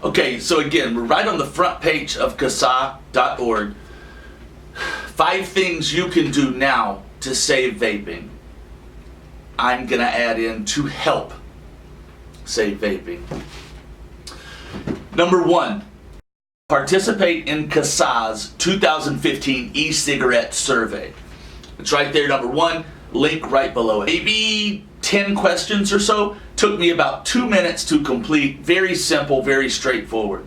Okay, so again, we're right on the front page of CASA.org. 5 things you can do now to save vaping. I'm going to add in to help save vaping. Number 1, participate in CASA's 2015 e-cigarette survey. It's right there, number 1, link right below it. Maybe 10 questions or so. Took me about 2 minutes to complete. Very simple, very straightforward.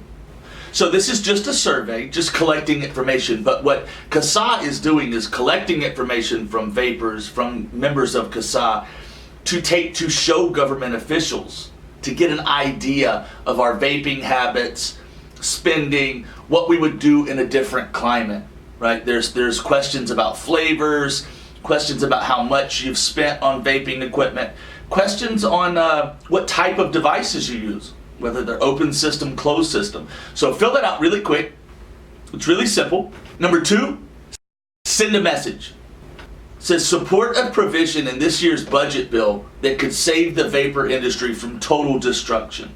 So this is just a survey, just collecting information, but what CASA is doing is collecting information from vapers, from members of CASA, to show government officials, to get an idea of our vaping habits, spending, what we would do in a different climate, right? There's questions about flavors, questions about how much you've spent on vaping equipment, questions on what type of devices you use, whether they're open system, closed system. So fill that out really quick. It's really simple. Number 2, send a message. It says support a provision in this year's budget bill that could save the vapor industry from total destruction.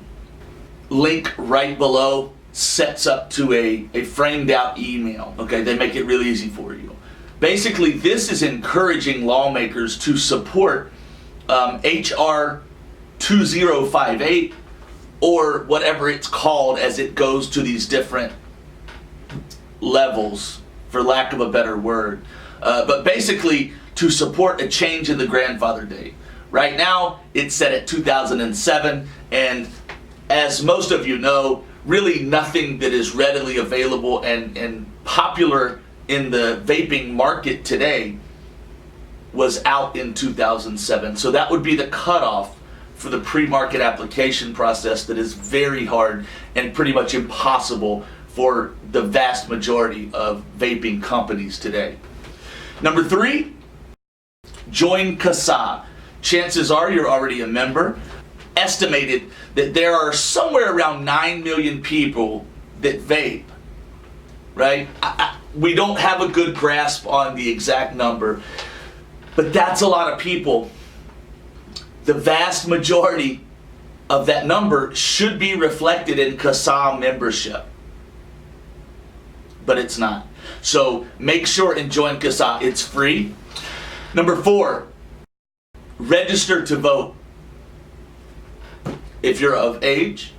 Link right below sets up to a framed out email. Okay, they make it really easy for you. Basically, this is encouraging lawmakers to support HR 2058 or whatever it's called as it goes to these different levels, for lack of a better word. But basically, to support a change in the grandfather date. Right now, it's set at 2007, and as most of you know, really nothing that is readily available and popular in the vaping market today was out in 2007. So that would be the cutoff for the pre-market application process that is very hard and pretty much impossible for the vast majority of vaping companies today. Number 3, join CASA. Chances are you're already a member. Estimated that there are somewhere around 9 million people that vape, right? We don't have a good grasp on the exact number, but that's a lot of people. The vast majority of that number should be reflected in CASA membership, but it's not. So make sure and join CASA. It's free. Number 4, register to vote. If you're of age,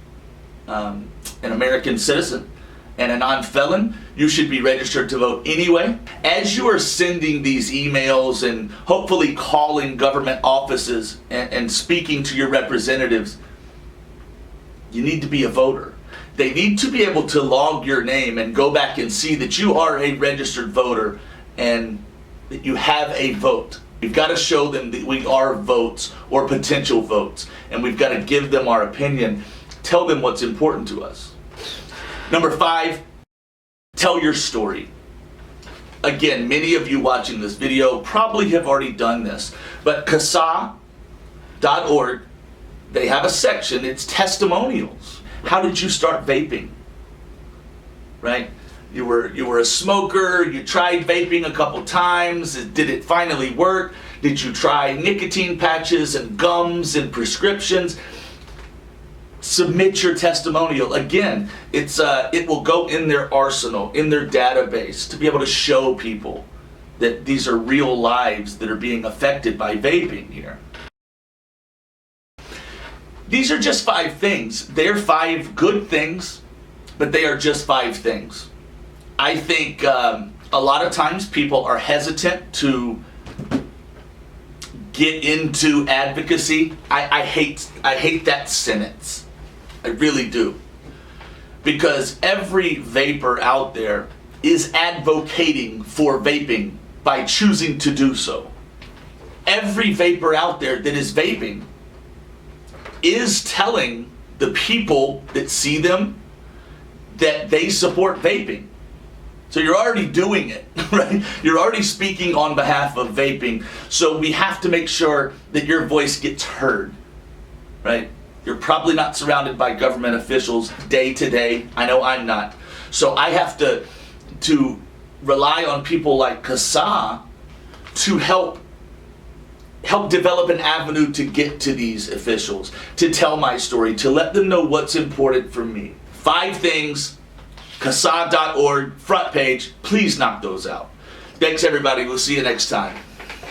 an American citizen, and a non-felon, you should be registered to vote anyway. As you are sending these emails and hopefully calling government offices and speaking to your representatives, you need to be a voter. They need to be able to log your name and go back and see that you are a registered voter and that you have a vote. We've got to show them that we are votes or potential votes, and we've got to give them our opinion, tell them what's important to us. Number 5, tell your story. Again, many of you watching this video probably have already done this, but CASA.org, they have a section, it's testimonials. How did you start vaping? Right? You were a smoker, you tried vaping a couple times, did it finally work? Did you try nicotine patches and gums and prescriptions? Submit your testimonial. Again, it will go in their arsenal, in their database, to be able to show people that these are real lives that are being affected by vaping here. These are just 5 things. They're 5 good things, but they are just 5 things. I think a lot of times people are hesitant to get into advocacy. I hate that sentence. I really do. Because every vapor out there is advocating for vaping by choosing to do so. Every vapor out there that is vaping is telling the people that see them that they support vaping. So you're already doing it, right? You're already speaking on behalf of vaping. So we have to make sure that your voice gets heard, right? You're probably not surrounded by government officials day to day. I know I'm not. So I have to rely on people like CASA to help develop an avenue to get to these officials, to tell my story, to let them know what's important for me. 5 things, CASA.org, front page. Please knock those out. Thanks, everybody. We'll see you next time.